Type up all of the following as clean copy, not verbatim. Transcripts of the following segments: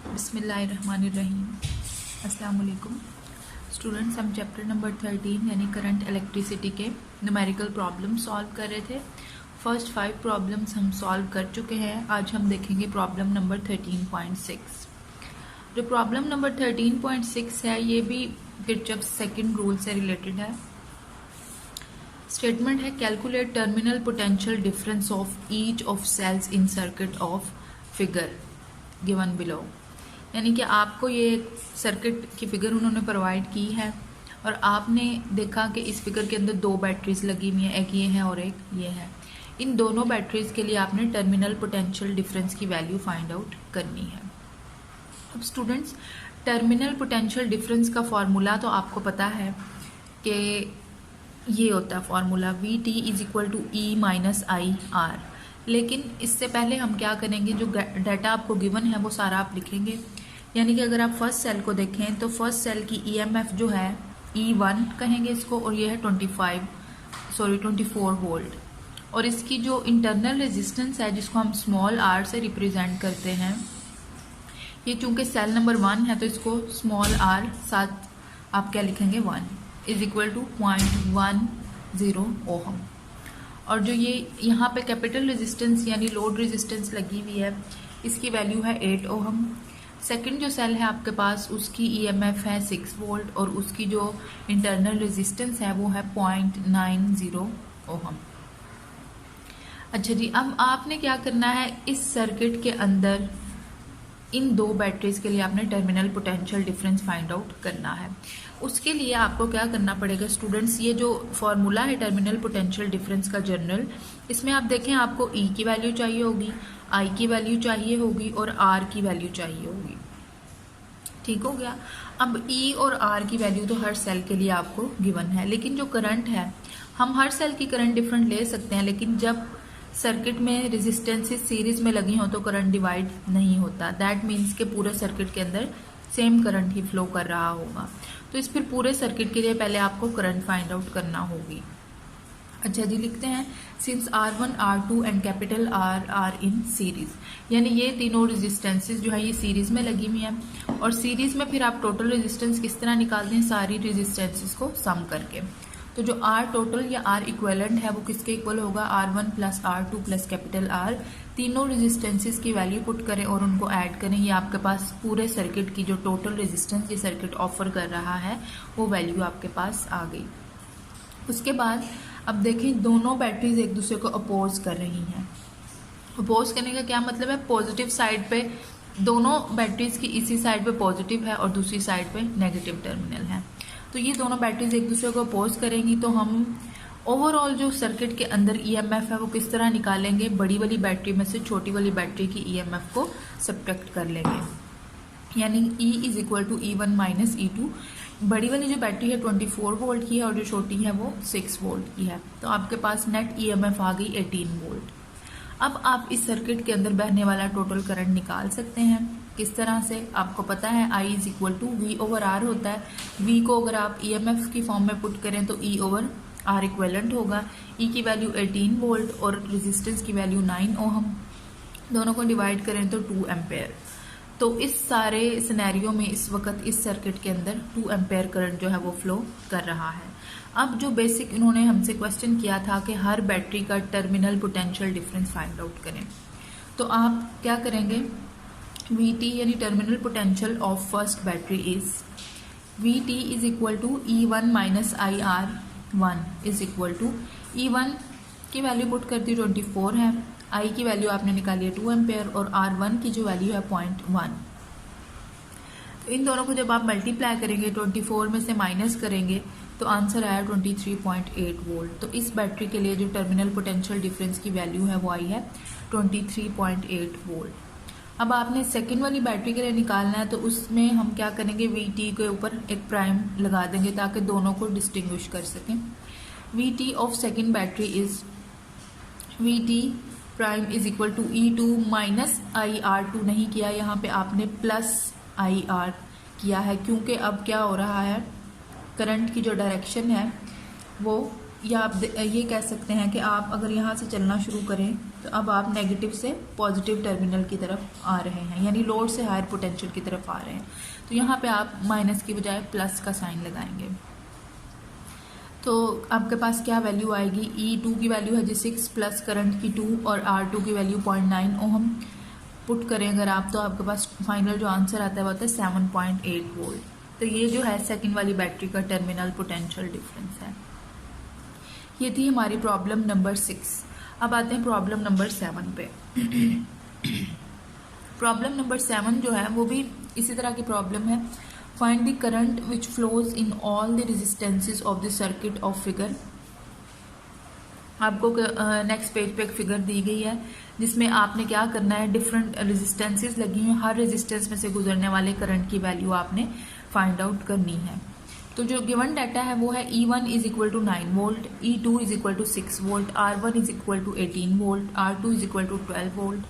बिस्मिल्लाहिर्रहमानिर्रहीम। अस्सलाम वालेकुम स्टूडेंट्स, हम चैप्टर नंबर 13 यानी करंट इलेक्ट्रिसिटी के न्यूमेरिकल प्रॉब्लम सॉल्व कर रहे थे। फर्स्ट 5 प्रॉब्लम्स हम सॉल्व कर चुके हैं। आज हम देखेंगे प्रॉब्लम नंबर 13.6। जो प्रॉब्लम नंबर 13.6 है ये भी किरचॉफ सेकंड रूल से रिलेटेड है। स्टेटमेंट है calculate terminal potential difference of each of cells in circuit of figure given below. यानी कि आपको ये सर्किट की फिगर उन्होंने प्रोवाइड की है और आपने देखा कि इस फिगर के अंदर 2 बैटरीज लगी हुई हैं, एक ये है और एक ये है। इन दोनों बैटरीज के लिए आपने टर्मिनल पोटेंशियल डिफरेंस की वैल्यू फाइंड आउट करनी है। अब स्टूडेंट्स, टर्मिनल पोटेंशियल डिफरेंस का फॉर्मूला तो आपको पता है कि ये होता है formula VT is equal to E minus IR। लेकिन इससे पहले हम क्या करेंगे, जो डाटा आपको गिवन है वो सारा आप लिखेंगे। यानी कि अगर आप फर्स्ट सेल को देखें तो फर्स्ट सेल की EMF जो है E1 कहेंगे इसको, और ये है 24 वोल्ट। और इसकी जो इंटरनल रेजिस्टेंस है जिसको हम स्मॉल r से रिप्रेजेंट करते हैं, ये चूंकि सेल नंबर 1 है तो इसको स्मॉल r साथ आप क्या लिखेंगे 1 इज इक्वल टू 0.10 ओहम। और जो ये यहाँ पे कैपिटल रेजिस्टेंस यानी लोड रेजिस्टेंस लगी हुई है इसकी वैल्यू है 8 ओहम। सेकंड जो सेल है आपके पास उसकी EMF है 6 वोल्ट और उसकी जो इंटरनल रेजिस्टेंस है वो है 0.90 ओहम। अच्छा जी, अब आपने क्या करना है, इस सर्किट के अंदर इन 2 बैटरीज के लिए आपने terminal potential difference find out करना है। उसके लिए आपको क्या करना पड़ेगा स्टूडेंट्स, ये जो फॉर्मूला है टर्मिनल पोटेंशियल डिफरेंस का जनरल, इसमें आप देखें आपको E की वैल्यू चाहिए होगी, I की वैल्यू चाहिए होगी और R की वैल्यू चाहिए होगी। ठीक हो गया। अब E और R की वैल्यू तो हर सेल के लिए आपको गिवन है, लेकिन जो करंट है हम हर सेल की करंट डिफरेंट ले सकते हैं, लेकिन जब सर्किट में रेजिस्टेंसेस सीरीज में लगी हो तो करंट डिवाइड नहीं होता। दैट मीन्स के पूरे सर्किट के अंदर सेम करंट ही फ्लो कर रहा होगा। तो इस फिर पूरे सर्किट के लिए पहले आपको करंट फाइंड आउट करना होगी। अच्छा जी, लिखते हैं since R1 R2 and capital R are in series. यानी ये तीनों रेजिस्टेंसेस जो है ये सीरीज में लगी हुई हैं और सीरीज में फिर आप टोटल रेजिस्टेंस किस तरह निकालते हैं, सारी रेजिस्टेंसेस को सम करके। तो जो R टोटल या R इक्विवेलेंट है वो किसके इक्वल होगा, R1 plus R2 plus capital R। तीनों रेजिस्टेंसेस की वैल्यू पुट करें और उनको ऐड करें, ये आपके पास पूरे सर्किट की जो टोटल रेजिस्टेंस ये सर्किट ऑफर कर रहा है वो वैल्यू आपके पास आ गई। उसके बाद अब देखें दोनों बैटरीज एक दूसरे को अपोज कर रही हैं। अपोज करने का क्या मतलब है, पॉजिटिव साइड पे दोनों बैटरीज की इसी साइड पे पॉजिटिव है और दूसरी साइड पे नेगेटिव टर्मिनल है। तो ये दोनों बैटरीज एक दूसरे को अपोज करेंगी तो हम ओवरऑल जो सर्किट के अंदर EMF है वो किस तरह निकालेंगे, बड़ी वाली बैटरी में से छोटी वाली बैटरी की EMF को सब्ट्रैक्ट कर लेंगे। यानी E is equal to E1 minus E2। बड़ी वाली जो बैटरी है 24 वोल्ट की है और जो छोटी है वो 6 वोल्ट की है। तो आपके पास नेट EMF आ गई 18 वोल्ट। अब आप इस सर्किट के अंदर बहने वाला टोटल करंट निकाल सकते हैं। किस तरह से, आपको पता है I is equal to V over R होता है। V को अगर आप EMF की फॉर्म में पुट करें तो E ओवर R इक्विवेलेंट होगा। E की वैल्यू 18 वोल्ट और रेजिस्टेंस की वैल्यू 9 ओहम। दोनों को डिवाइड करें तो 2 एम्पेयर। तो इस सारे सिनेरियो में इस वक्त इस सर्किट के अंदर 2 एम्पेयर करंट जो है वो फ्लो कर रहा है। अब जो बेसिक इन्होंने हमसे क्वेश्चन किया था कि हर बैटरी का terminal potential difference find out करें, तो आप क्या करेंगे, VT यानी terminal potential of first battery is VT is equal to E1 minus IR1 is equal to E1 की वैल्यू पुट कर दी 24 है, I की वैल्यू आपने निकाली है 2 एम्पेयर और R1 की जो वैल्यू है 0.1। तो इन दोनों को जब आप मल्टीप्लाई करेंगे 24 में से माइनस करेंगे तो आंसर आया 23.8 वोल्ट। तो इस बैटरी के लिए जो टर्मिनल पोटेंशियल डिफरेंस की वैल्यू है वो आई है 23.8 वोल्ट। अब आपने सेकंड वाली बैटरी के लिए निकालना है तो उसमें हम क्या करेंगे, VT के ऊपर एक प्राइम लगा देंगे ताकि दोनों को डिस्टिंग्विश कर सकें। VT of second battery is VT prime is equal to E2 minus IR2 नहीं किया, यहाँ पे आपने प्लस IR किया है क्योंकि अब क्या हो रहा है, करंट की जो डायरेक्शन है वो या आप ये कह सकते हैं कि आप अगर यहाँ से चलना शुरू करें तो अब आप नेगेटिव से पॉजिटिव टर्मिनल की तरफ आ रहे हैं, यानी लोड से हायर पोटेंशियल की तरफ आ रहे हैं। तो यहाँ पे आप माइनस की बजाय प्लस का साइन लगाएंगे। तो आपके पास क्या वैल्यू आएगी, E2 की वैल्यू है जी 6 प्लस करंट की 2 और R2 की वैल्यू 0.9 ओहम पुट करें अगर आप, तो आपके पास फाइनल जो आंसर आता है वो आता है 7.8 वोल्ट। तो ये जो है सेकंड वाली बैटरी का टर्मिनल पोटेंशियल डिफरेंस है। ये थी हमारी प्रॉब्लम नंबर 6। अब आते हैं प्रॉब्लम नंबर 7 पे। प्रॉब्लम नंबर 7 जो है वो भी इसी तरह की प्रॉब्लम है। Find the current which flows in all the resistances of the circuit of figure. आपको नेक्स्ट पेज पे एक फिगर दी गई है जिसमें आपने क्या करना है, डिफरेंट रेजिस्टेंसेस लगी हैं, हर रेजिस्टेंस में से गुजरने वाले करंट की वैल्यू आपने फाइंड आउट करनी है। तो जो गिवन डाटा है वो है E1 is equal to 9 volt, E2 is equal to 6 volt, R1 is equal to 18 volt, R2 is equal to 12 volt.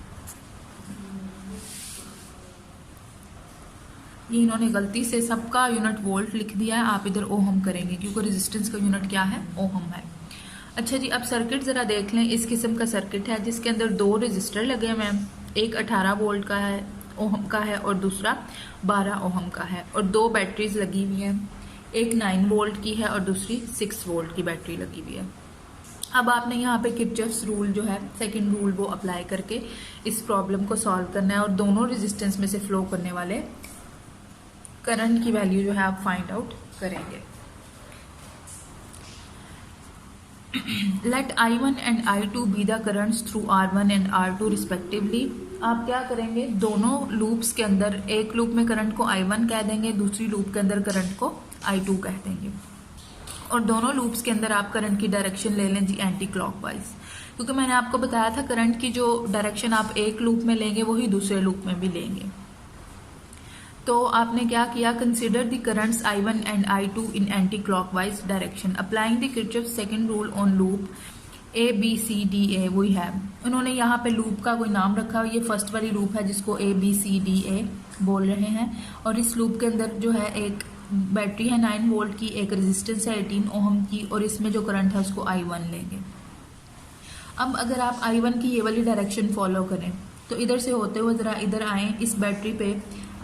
ये इन्होंने गलती से सबका यूनिट वोल्ट लिख दिया है, आप इधर ओहम करेंगे क्योंकि रेजिस्टेंस का यूनिट क्या है, ओहम है। अच्छा जी, अब सर्किट जरा देख लें। इस किस्म का सर्किट है जिसके अंदर दो रजिस्टर लगे हुए हैं, एक 18 वोल्ट का है, ओहम का है, और दूसरा 12 ओहम का है, और दो बैटरीज लगी हुई हैं, एक 9 वोल्ट की है और दूसरी 6 वोल्ट की बैटरी लगी हुई है। अब आपने यहाँ पे किरचॉफ्स रूल जो है सेकंड रूल वो अप्लाई करके इस प्रॉब्लम को सॉल्व करना है और दोनों रेजिस्टेंस में से फ्लो करने वाले करंट की वैल्यू जो है आप फाइंड आउट करेंगे। Let I1 and I2 be the currents through R1 and R2 respectively. आप क्या करेंगे, दोनों लूप्स के अंदर एक लूप में करंट को I1 कह देंगे, दूसरी लूप के अंदर करंट को I2 कह देंगे, और दोनों लूप्स के अंदर आप करंट की डायरेक्शन ले लें जी एंटी क्लॉकवाइज, क्योंकि मैंने आपको बताया था करंट की जो डायरेक्शन आप एक लूप में लेंगे वही दूसरे लूप में भी लेंगे। तो आपने क्या किया, consider the currents I1 and I2 in anti clockwise direction applying the Kirchhoff's second rule on loop ABCDA। वही है, उन्होंने यहाँ पे लूप का कोई नाम रखा, ये फर्स्ट वाली लूप है जिसको ABCDA बोल रहे हैं, और इस लूप के अंदर जो है एक बैटरी है 9 वोल्ट की, एक रेजिस्टेंस है 18 ओहम की, और इसमें जो करंट है उसको I1 लेंगे। अब अगर आप I1 की ये वाली डायरेक्शन फॉलो करें तो इधर से होते हुए ज़रा इधर आए, इस बैटरी पे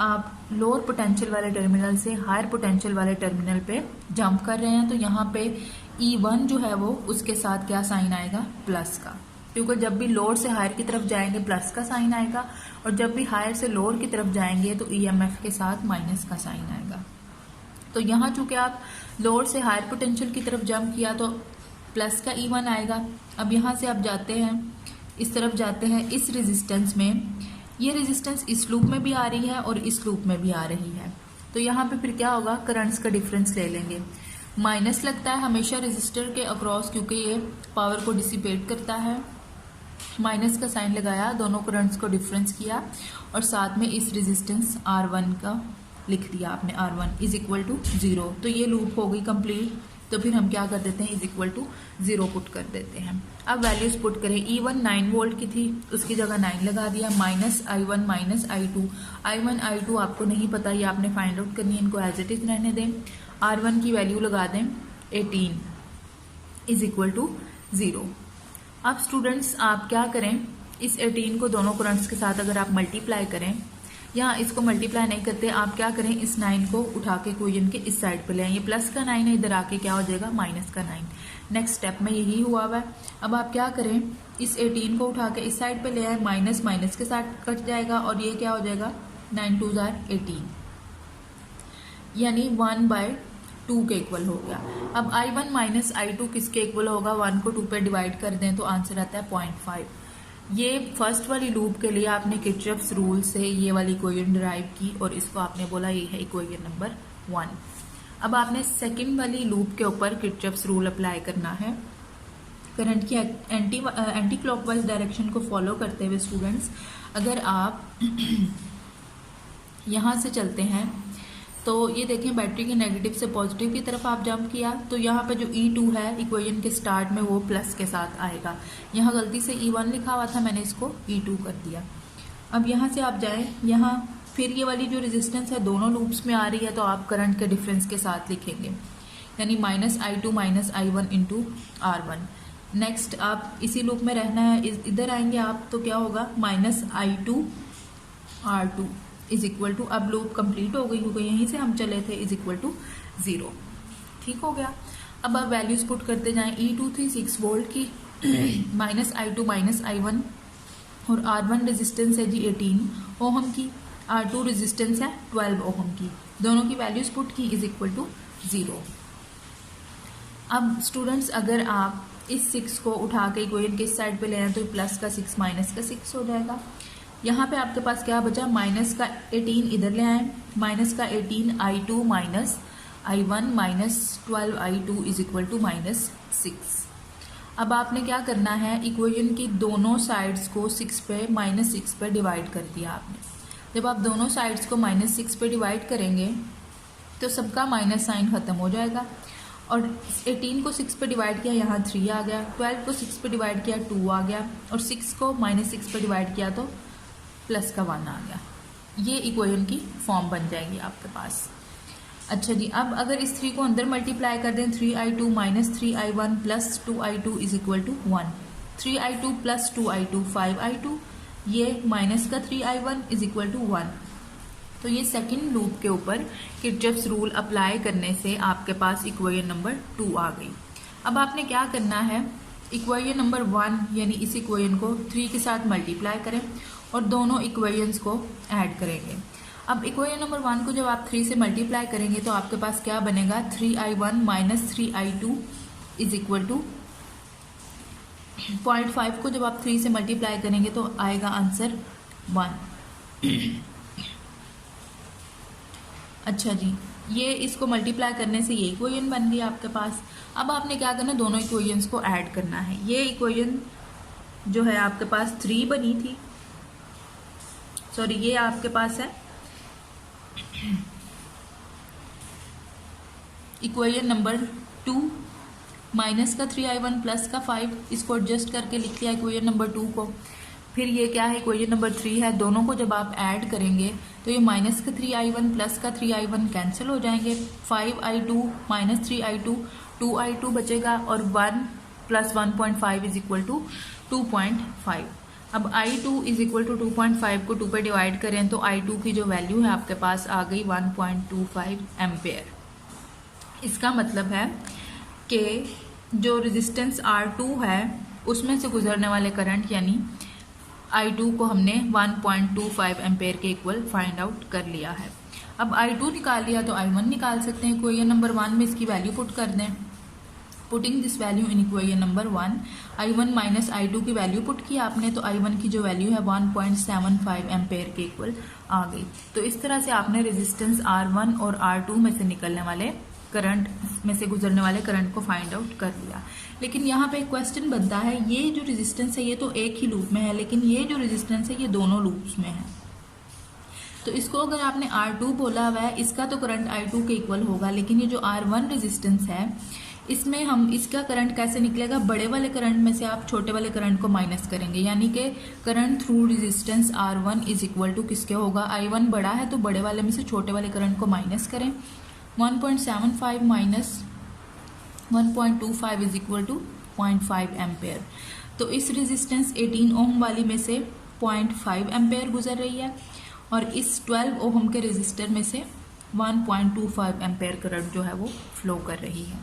आप लोअर पोटेंशियल वाले टर्मिनल से हायर पोटेंशियल वाले टर्मिनल पे जंप कर रहे हैं, तो यहाँ पे E1 जो है वो उसके साथ क्या साइन आएगा, प्लस का, क्योंकि जब भी लोअर से हायर की तरफ जाएंगे प्लस का साइन आएगा, और जब भी हायर से लोअर की तरफ जाएंगे तो EMF के साथ माइनस का साइन आएगा। तो यहाँ चूंकि आप लोअर से हायर पोटेंशियल की तरफ जंप किया तो प्लस का E1 आएगा। अब यहाँ से आप जाते हैं, इस तरफ जाते हैं, इस रेजिस्टेंस में, ये रेजिस्टेंस इस लूप में भी आ रही है और इस लूप में भी आ रही है, तो यहाँ पे फिर क्या होगा, करंट्स का डिफरेंस ले लेंगे। माइनस लगता है हमेशा रेजिस्टर के अक्रॉस क्योंकि ये पावर को डिसिपेट करता है, माइनस का साइन लगाया, दोनों करंट्स को डिफरेंस किया, और साथ में इस रेजिस्टेंस R1 का लिख दिया आपने, R1 इज इक्वल टू 0। तो ये लूप हो गई कंप्लीट। तो फिर हम क्या कर देते हैं, इज इक्वल टू 0 पुट कर देते हैं। अब वैल्यूज पुट करें, E1 9 वोल्ट की थी, उसकी जगह 9 लगा दिया, minus I1 minus I2। I1 I2 आपको नहीं पता, ये आपने फाइंड आउट करनी है, इनको एज इट इज रहने दें। R1 की वैल्यू लगा दें 18 इज इक्वल टू 0। अब स्टूडेंट्स आप क्या करें, इस 18 को दोनों करंट्स के साथ अगर आप मल्टीप्लाई करें, या इसको मल्टीप्लाई नहीं करते, आप क्या करें, इस 9 को उठा के इक्वेशन के इस साइड पे ले आए, ये प्लस का 9 है, इधर आके क्या हो जाएगा, माइनस का 9। नेक्स्ट स्टेप में यही हुआ हुआ है। अब आप क्या करें, इस 18 को उठा के इस साइड पे ले आए, माइनस माइनस के साथ कट जाएगा, और ये क्या हो जाएगा, 9 2 18, यानी 1/2 के इक्वल हो गया। अब I1 माइनस I2 किसके इक्वल होगा, 1 को 2 पे डिवाइड कर दें तो आंसर आता है 0.5। ये फर्स्ट वाली लूप के लिए आपने किरचॉफ्स रूल से ये वाली इक्वेशन डिराइव की, और इसको आपने बोला ये है इक्वेशन नंबर 1। अब आपने सेकंड वाली लूप के ऊपर किरचॉफ्स रूल अप्लाई करना है, करंट की एंटी क्लॉकवाइज डायरेक्शन को फॉलो करते हुए। स्टूडेंट्स अगर आप यहाँ से चलते हैं तो ये देखें, बैटरी के नेगेटिव से पॉजिटिव की तरफ आप जंप किया, तो यहाँ पे जो E2 है इक्वेशन के स्टार्ट में वो प्लस के साथ आएगा। यहाँ गलती से E1 लिखा हुआ था, मैंने इसको E2 कर दिया। अब यहाँ से आप जाएं, यहाँ फिर ये वाली जो रेजिस्टेंस है दोनों लूप्स में आ रही है, तो आप करंट के डिफरेंस के साथ लिखेंगे। यानी -I2 -I1 into R1। Next आप इसी लूप में रहना है, इधर आएंगे आप तो क्या होगा -I2 R2 is equal to, अब लूप कंप्लीट हो गई क्योंकि यहीं से हम चले थे, इज इक्वल टू 0। ठीक हो गया। अब आप वैल्यूज पुट करते जाएं। E2 थी 6 वोल्ट की, -I2 -I1 और R1 रेजिस्टेंस है जी 18 ओहम की, R2 रेजिस्टेंस है 12 ओहम की, दोनों की वैल्यूज पुट की, इज इक्वल टू 0। अब स्टूडेंट्स अगर आप इस 6 को उठा के इक्वेशन किस साइड पे ले आए तो प्लस का 6 माइनस का 6 हो जाएगा। यहाँ पे आपके पास क्या बचा, माइनस का 18 इधर ले आए, माइनस का 18 I2 minus I1 minus 12 I2 is equal to -6। अब आपने क्या करना है, इक्वेशन की दोनों साइड्स को 6 पे -6 पे डिवाइड कर दिया आपने। जब आप दोनों साइड्स को -6 पे डिवाइड करेंगे तो सबका माइनस साइन खत्म हो जाएगा। और 18 को 6 पे डिवाइड किया, यहाँ 3 आ गया, 12 को 6 पे डिवाइड किया 2 आ गया, और 6 को -6 पे डिवाइड किया तो प्लस का 1 आ गया। ये इक्वेशन की फॉर्म बन जाएगी आपके पास। अच्छा जी, अब अगर इस 3 को अंदर मल्टीप्लाई कर दें, 3I2 minus 3I1 plus 2I2 is equal to 1, 3I2 plus 2I2 5I2, ये माइनस का 3I1 इज इक्वल टू 1। तो ये सेकंड लूप के ऊपर किरचॉफ्स रूल अप्लाई करने से आपके पास इक्वेशन नंबर 2 आ गई। अब आपने क्या करना है, इक्वेशन नंबर 1 यानी इस इक्वेशन को 3 के साथ मल्टीप्लाई करें और दोनों इक्वेशंस को ऐड करेंगे। अब इक्वेशन नंबर 1 को जब आप 3 से मल्टीप्लाई करेंगे तो आपके पास क्या बनेगा, 3I1 minus 3I2 is equal to 0.5 को जब आप 3 से मल्टीप्लाई करेंगे तो आएगा आंसर 1। अच्छा जी, ये इसको मल्टीप्लाई करने से ये इक्वेशन बन गई आपके पास। अब आपने क्या करना है, दोनों इक्वेशंस को ऐड करना है। ये इक्वेशन जो है आपके पास 3 बनी थी, सॉरी ये आपके पास है इक्वेशन नंबर 2 माइनस का 3I1 प्लस का 5, इसको एडजस्ट करके लिख लिया इक्वेशन नंबर 2 को। फिर ये क्या है, इक्वेशन नंबर 3 है, दोनों को जब आप ऐड करेंगे तो ये माइनस का 3I1 प्लस का 3I1 कैंसिल हो जाएंगे, 5I2 माइनस 3I2 2I2 बचेगा, और 1 प्लस 1.5 इज इक्वल टू 2.5। अब I2 इज इक्वल टू 2.5 को 2 पे डिवाइड करें तो I2 की जो वैल्यू है आपके पास आ गई 1.25 एम्पेयर। इसका मतलब है कि जो रेजिस्टेंस R2 है उसमें से गुजरने वाले करंट यानी I2 को हमने 1.25 एम्पेयर के इक्वल फाइंड आउट कर लिया है। अब I2 निकाल लिया तो I1 निकाल सकते हैं। इक्वेशन नंबर 1 में इसकी वैल्यू पुट कर दें। Putting this value in equation number 1, I1 minus I2 की वैल्यू पुट की आपने तो I1 की जो वैल्यू है 1.75 एम्पेयर के इक्वल आ गई। तो इस तरह से आपने रेजिस्टेंस R1 और R2 में से निकलने वाले करंट में से गुजरने वाले करंट को फाइंड आउट कर लिया। लेकिन यहाँ पे एक क्वेश्चन बनता है, ये जो रेजिस्टेंस है ये तो एक ही लूप में है, लेकिन ये जो रेजिस्टेंस है ये दोनों लूप्स में है। तो इसको अगर आपने R2 बोला हुआ है, इसका तो करंट I2 के इक्वल होगा, लेकिन ये जो R1 रेजिस्टेंस है इसमें हम इसका करंट कैसे निकलेगा, बड़े वाले करंट में से आप छोटे वाले करंट को माइनस करेंगे, यानी कि current through resistance R1 is equal to किसके होगा, I1 बड़ा है तो बड़े वाले में से छोटे वाले करंट को माइनस करें, 1.75 minus 1.25 is equal to 0.5 ampere. तो इस रेजिस्टेंस 18 ओम वाली में से 0.5 एम्पेयर गुजर रही है और इस 12 ओम के रेजिस्टर में से 1.25 एम्पेयर करंट जो है वो फ्लो कर रही है।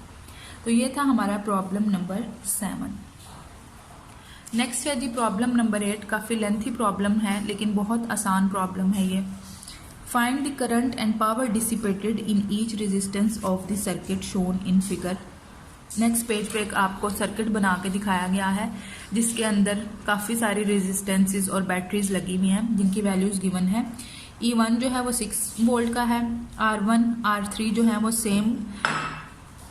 तो ये था हमारा प्रॉब्लम नंबर 7। नेक्स्ट है जी प्रॉब्लम नंबर 8। काफ़ी लेंथी प्रॉब्लम है लेकिन बहुत आसान प्रॉब्लम है ये। Find the current and power dissipated in each resistance of the circuit shown in figure. Next page पे एक आपको सर्किट बना के दिखाया गया है जिसके अंदर काफ़ी सारी रेजिस्टेंसेस और बैटरीज लगी हुई हैं जिनकी वैल्यूज गिवन है। E1 जो है वो 6 वोल्ट का है, R1 R3 जो है वो सेम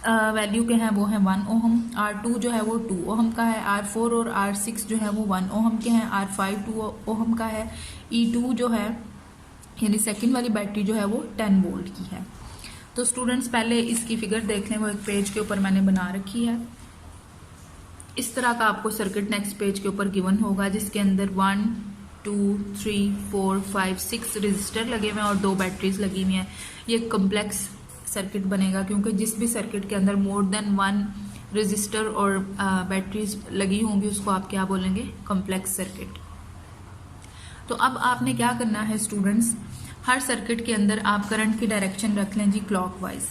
वैल्यू के हैं, वो है 1 ओहम, R2 जो है वो 2 ओहम का है, R4 और R6 जो है वो 1 ओहम के हैं, R5 2 ओहम का है, E2 जो है यानी सेकंड वाली बैटरी जो है वो 10 वोल्ट की है। तो स्टूडेंट्स पहले इसकी फिगर देख लें, वो एक पेज के ऊपर मैंने बना रखी है। इस तरह का आपको सर्किट नेक्स्ट पेज के ऊपर गिवन होगा जिसके अंदर 1 2 3 4 5 6 रजिस्टर लगे हुए हैं और 2 बैटरीज लगी हुई हैं। ये कम्प्लेक्स सर्किट बनेगा, क्योंकि जिस भी सर्किट के अंदर मोर देन वन रजिस्टर और बैटरीज लगी होंगी उसको आप क्या बोलेंगे, कॉम्प्लेक्स सर्किट। तो अब आपने क्या करना है स्टूडेंट्स, हर सर्किट के अंदर आप करंट की डायरेक्शन रख लें जी क्लॉकवाइज।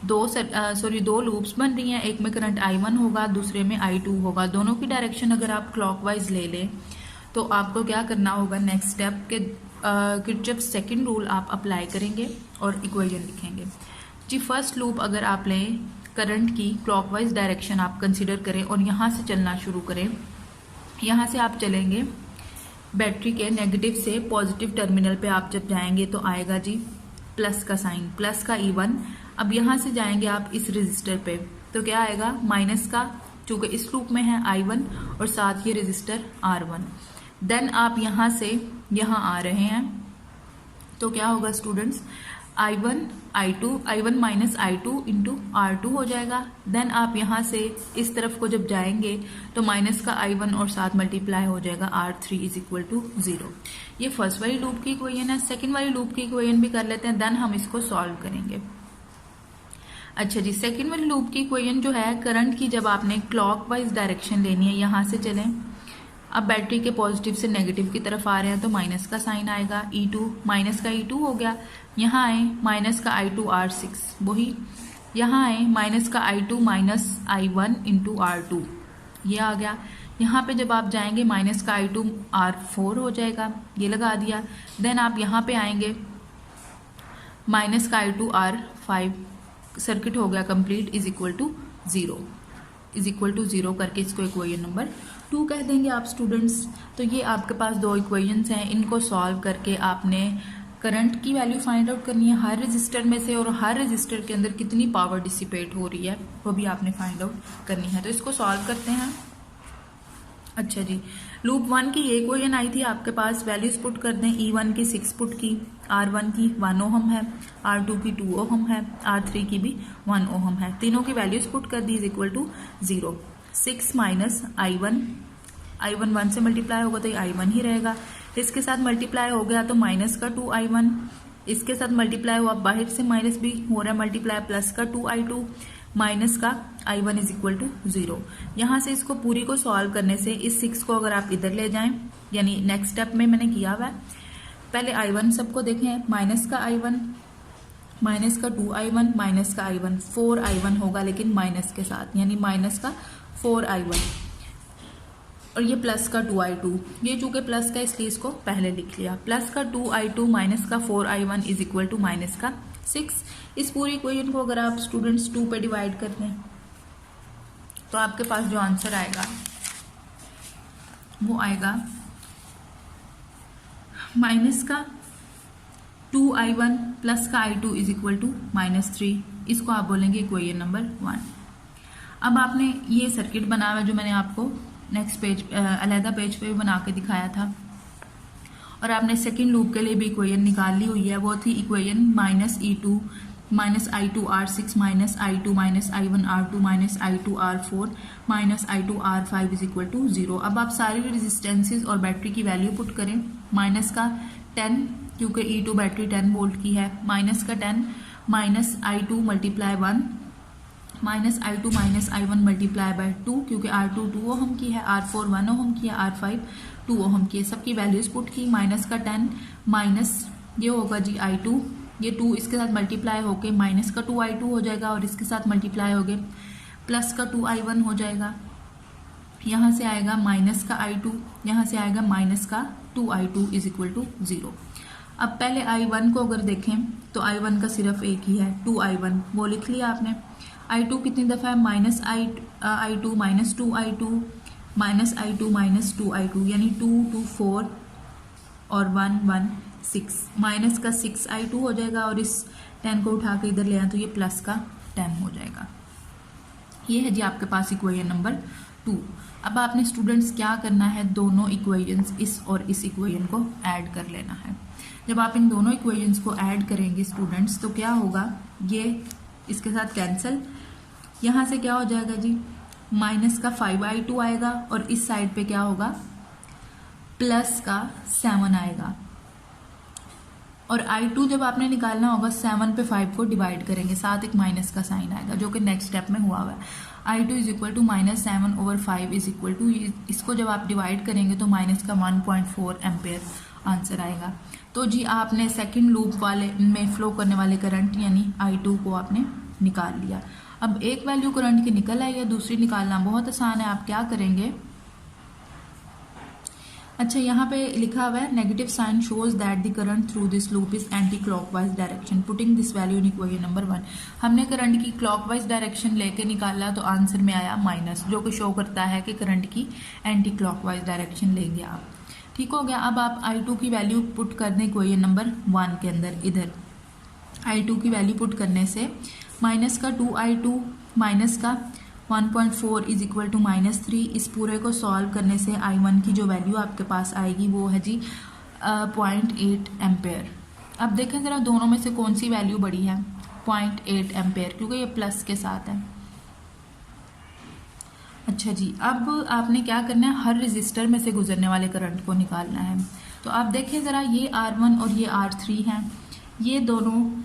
दो लूप्स बन रही हैं, एक में करंट I1 होगा, दूसरे में I2 होगा। दोनों की डायरेक्शन अगर आप क्लॉकवाइज ले लें तो आपको क्या करना होगा, नेक्स्ट स्टेप के किरचॉफ सेकंड रूल आप अप्लाई करेंगे और इक्वेशन लिखेंगे जी। फर्स्ट लूप अगर आप लें, करंट की क्लॉकवाइज डायरेक्शन आप कंसिडर करें और यहाँ से चलना शुरू करें। यहाँ से आप चलेंगे बैटरी के नेगेटिव से पॉजिटिव टर्मिनल पे आप जब जाएंगे तो आएगा जी प्लस का साइन, प्लस का E1। अब यहाँ से जाएंगे आप इस रजिस्टर पे तो क्या आएगा, माइनस का, चूंकि इस लूप में है I1 और साथ ये रजिस्टर R1। देन आप यहाँ से यहाँ आ रहे हैं तो क्या होगा students, I1 minus I2 into R2 हो जाएगा। देन आप यहाँ से इस तरफ को जब जाएंगे तो माइनस का I1 और साथ मल्टीप्लाई हो जाएगा R3 इज इक्वल टू 0। ये फर्स्ट वाली लूप की इक्वेशन है। सेकंड वाली लूप की इक्वेशन भी कर लेते हैं, देन हम इसको सॉल्व करेंगे। अच्छा जी, सेकंड वाली लूप की इक्वेशन जो है, करंट की जब आपने क्लॉकवाइज डायरेक्शन लेनी है, यहाँ से चलें, अब बैटरी के पॉजिटिव से नेगेटिव की तरफ आ रहे हैं तो माइनस का साइन आएगा, E2 माइनस का E2 हो गया। यहाँ आए माइनस का I2 R6, वही यहाँ आए माइनस का I2 minus I1 into R2, ये आ गया। यहाँ पे जब आप जाएंगे माइनस का I2 R4 हो जाएगा, ये लगा दिया। देन आप यहाँ पे आएंगे माइनस का I2 R5, सर्किट हो गया complete, is equal to 0, is equal to 0 करके इसको इक्वेशन नंबर 2 कह देंगे आप स्टूडेंट्स। तो ये आपके पास दो इक्वेशंस हैं, इनको सॉल्व करके आपने करंट की वैल्यू फाइंड आउट करनी है हर रजिस्टर में से, और हर रजिस्टर के अंदर कितनी पावर डिसिपेट हो रही है वो भी आपने फाइंड आउट करनी है। तो इसको सॉल्व करते हैं। अच्छा जी, लूप 1 की ये इक्वेशन आई थी आपके पास, वैल्यूज पुट कर दें। E1 की 6 पुट की, R1 की 1 ओहम है, R2 की 2 ओहम है, R3 की भी 1 ओहम है। तीनों की वैल्यूज पुट कर दी, is equal to 0। 6 minus I1 1 से मल्टीप्लाई होगा तो ये I1 ही रहेगा। इसके साथ मल्टीप्लाई हो गया तो माइनस का 2I1, इसके साथ मल्टीप्लाई हुआ, बाहर से माइनस भी हो रहा है मल्टीप्लाई, प्लस का 2I2 माइनस का I1 इज इक्वल टू 0। यहाँ से इसको पूरी को सॉल्व करने से इस 6 को अगर आप इधर ले जाएं, यानी नेक्स्ट स्टेप में मैंने किया हुआ है, पहले I1 सबको देखें, माइनस का I1 माइनस का 2I1 माइनस का I1, 4I1 होगा लेकिन माइनस के साथ, यानी माइनस का 4I1 और ये प्लस का 2I2। ये चूंकि प्लस का इसलिए इसको पहले लिख लिया, प्लस का 2I2 माइनस का 4I1 is equal to minus का 6। इस पूरी इक्वेशन को अगर आप स्टूडेंट्स 2 पे डिवाइड कर दें तो आपके पास जो आंसर आएगा वो आएगा माइनस का 2I1 प्लस का I2 इज इक्वल टू -3। इसको आप बोलेंगे इक्वेशन नंबर 1। अब आपने ये सर्किट बना हुआ है जो मैंने आपको नेक्स्ट पेज अलहदा पेज पे भी बना के दिखाया था, और आपने सेकेंड लूप के लिए भी इक्वेशन निकाल ली हुई है। वो थी equation minus E2 minus I2 R6 minus I2 minus I1 R2 minus I2 R4 minus I2 R5 is equal to 0। अब आप सारी रेजिस्टेंसेस और बैटरी की वैल्यू पुट करें। माइनस का 10 क्योंकि E2 बैटरी 10 वोल्ट की है, माइनस का 10 minus I2 multiply 1 minus I2 minus I1 multiply by 2 क्योंकि R2 2 ओहम की है, R4 1 ओहम की है, R5 2 ओहम की है। सबकी वैल्यूज पुट की। माइनस का 10 माइनस ये होगा जी I2, ये 2 इसके साथ मल्टीप्लाई होके माइनस का 2I2 हो जाएगा, और इसके साथ मल्टीप्लाई हो गए प्लस का 2I1 हो जाएगा। यहाँ से आएगा माइनस का I2, यहाँ से आएगा माइनस का 2I2 इज इक्वल टू 0। अब पहले I1 को अगर देखें तो I1 का सिर्फ एक ही है, 2I1, वो लिख लिया आपने। I2 कितनी दफ़ा है, minus I2 minus 2I2 minus I2 minus 2I2, यानी 2 2 4 और 1 1 6, माइनस का 6I2 हो जाएगा, और इस 10 को उठा के इधर ले आए तो ये प्लस का 10 हो जाएगा। ये है जी आपके पास इक्वेशन नंबर 2। अब आपने स्टूडेंट्स क्या करना है, दोनों इक्वेशंस इस और इस इक्वेशन को ऐड कर लेना है। जब आप इन दोनों इक्वेशंस को ऐड करेंगे स्टूडेंट्स तो क्या होगा, ये इसके साथ कैंसिल, यहाँ से क्या हो जाएगा जी, माइनस का 5I2 आएगा, और इस साइड पे क्या होगा, प्लस का 7 आएगा। और I2 जब आपने निकालना होगा 7 पे 5 को डिवाइड करेंगे, साथ एक माइनस का साइन आएगा जो कि नेक्स्ट स्टेप में हुआ है। I2 is equal to -7/5 is equal to, इसको जब आप डिवाइड करेंगे तो माइनस का 1.4 एम्पेयर आंसर आएगा। तो जी आपने सेकंड लूप वाले में फ्लो करने वाले करंट यानी I2 को आपने निकाल लिया। अब एक वैल्यू करंट की निकल आई है, दूसरी निकालना बहुत आसान है। आप क्या करेंगे, अच्छा यहाँ पे लिखा हुआ है negative sign shows that the current through this loop is anti clockwise direction, putting this value in equation number 1। हमने करंट की क्लॉकवाइज डायरेक्शन लेके निकाला तो आंसर में आया माइनस, जो कि शो करता है कि करंट की एंटी क्लॉकवाइज डायरेक्शन लेंगे आप। ठीक हो गया। अब आप I2 की वैल्यू पुट कर दें इक्वेशन नंबर 1 के अंदर। इधर I2 की वैल्यू पुट करने से माइनस का 2I2 माइनस का 1.4 इज इक्वल टू -3। इस पूरे को सॉल्व करने से I1 की जो वैल्यू आपके पास आएगी वो है जी 0.8 एम्पेयर। अब देखें ज़रा दोनों में से कौन सी वैल्यू बड़ी है, 0.8 एम्पेयर, क्योंकि ये प्लस के साथ है। अच्छा जी, अब आपने क्या करना है, हर रजिस्टर में से गुजरने वाले करंट को निकालना है। तो आप देखें ज़रा, ये R1 और ये R3 हैं, ये दोनों,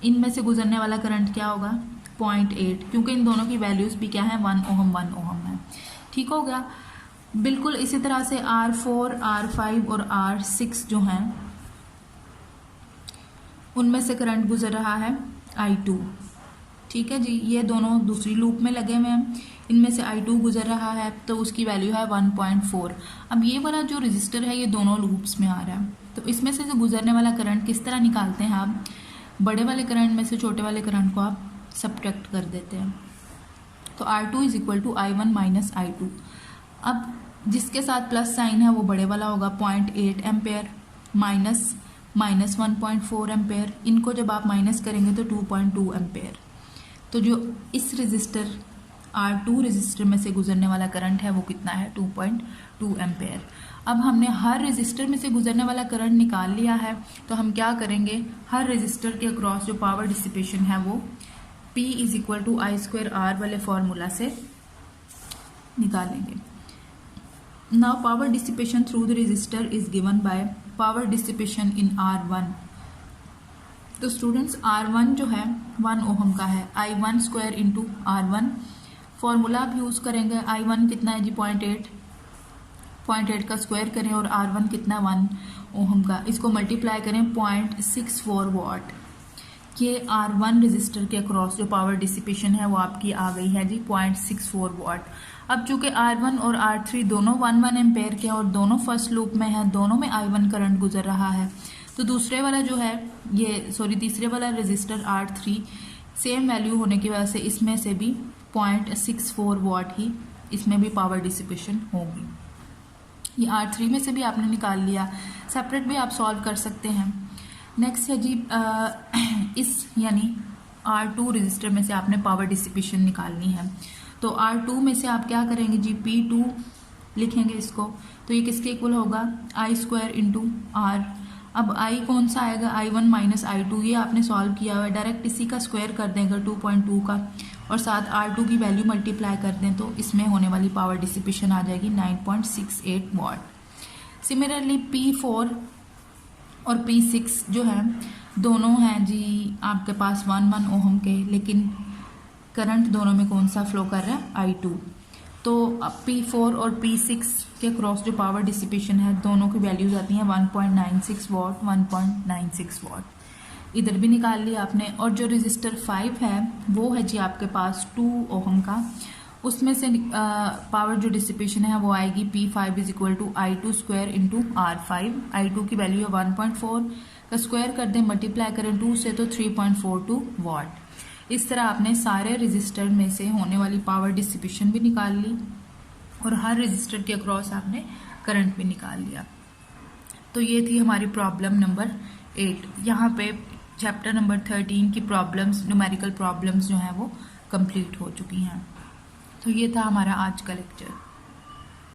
इनमें से गुजरने वाला करंट क्या होगा 0.8, क्योंकि इन दोनों की वैल्यूज़ भी क्या है 1 ओहम 1 ओहम है। ठीक हो गया। बिल्कुल इसी तरह से R4, R5 और R6 जो हैं उनमें से करंट गुजर रहा है I2। ठीक है जी, ये दोनों दूसरी लूप में लगे हुए हैं, इनमें से I2 गुजर रहा है तो उसकी वैल्यू है 1.4। अब ये वाला जो रजिस्टर है ये दोनों लूप्स में आ रहा है, तो इसमें से जो गुजरने वाला करंट किस तरह निकालते हैं आप, बड़े वाले करंट में से छोटे वाले करंट को आप सब्ट्रैक्ट कर देते हैं। तो R2 is equal to I1 minus I2। अब जिसके साथ प्लस साइन है वो बड़े वाला होगा 0.8 एम्पेयर माइनस 1.4 एम्पेयर। इनको जब आप माइनस करेंगे तो 2.2 एम्पेयर। तो जो इस रजिस्टर R2 रजिस्टर में से गुजरने वाला करंट है वो कितना है 2.2 एम्पेयर। अब हमने हर रजिस्टर में से गुजरने वाला करंट निकाल लिया है, तो हम क्या करेंगे, हर रजिस्टर के अक्रॉस जो पावर डिसिपेशन है वो P is equal to I²R वाले फॉर्मूला से निकालेंगे। Now power dissipation through the register is given by power dissipation in R1। तो स्टूडेंट्स R1 जो है 1 ओहम का है, I1² इंटू R1 फॉर्मूला आप यूज़ करेंगे। I1 कितना है जी 0.8 का स्क्वायर करें और R1 कितना 1 ओहम का, इसको मल्टीप्लाई करें 0.64 वाट। ये R1 रजिस्टर के अक्रॉस जो पावर डिसिपेशन है वो आपकी आ गई है जी 0.64 वाट। अब चूंकि R1 और R3 दोनों 1 एम्पेयर के और दोनों फर्स्ट लूप में है, दोनों में I1 करंट गुजर रहा है, तो दूसरे वाला जो है तीसरे वाला रजिस्टर R3 सेम वैल्यू होने की वजह से इसमें से भी 0.64 वाट ही इसमें भी पावर डिसिपेशन होगी। ये R3 में से भी आपने निकाल लिया, सेपरेट भी आप सॉल्व कर सकते हैं। नेक्स्ट है जी इस यानी R2 रजिस्टर में से आपने पावर डिसिपेशन निकालनी है। तो R2 में से आप क्या करेंगे जी P2 लिखेंगे इसको, तो ये किसके इक्वल होगा I² इंटू R। अब I कौन सा आएगा I1 माइनस I2, ये आपने सॉल्व किया हुआ है, डायरेक्ट इसी का स्क्वायर कर देंगे 2.2 का और साथ R2 की वैल्यू मल्टीप्लाई कर दें तो इसमें होने वाली पावर डिसिपेशन आ जाएगी 9.68 वाट। सिमिलरली P4 और P6 जो है दोनों हैं जी आपके पास 1 ओहम के, लेकिन करंट दोनों में कौन सा फ्लो कर रहा है I2। तो P4 और P6 के क्रॉस जो पावर डिसिपेशन है दोनों की वैल्यूज आती हैं 1.96 वाट 1.96 वाट। इधर भी निकाल लिया आपने। और जो रजिस्टर 5 है वो है जी आपके पास 2 ओहम का, उसमें से पावर जो डिसिपेशन है वो आएगी P5 is equal to I2² into R5। I2 की वैल्यू है 1.4 का स्क्वायर कर दें, मल्टीप्लाई करें 2 से तो 3.42 वाट। इस तरह आपने सारे रजिस्टर में से होने वाली पावर डिसिपेशन भी निकाल ली और हर रजिस्टर के अक्रॉस आपने करंट भी निकाल लिया। तो ये थी हमारी प्रॉब्लम नंबर 8। यहाँ पे चैप्टर नंबर 13 की प्रॉब्लम्स, न्यूमेरिकल प्रॉब्लम्स जो हैं वो कंप्लीट हो चुकी हैं। तो ये था हमारा आज का लेक्चर।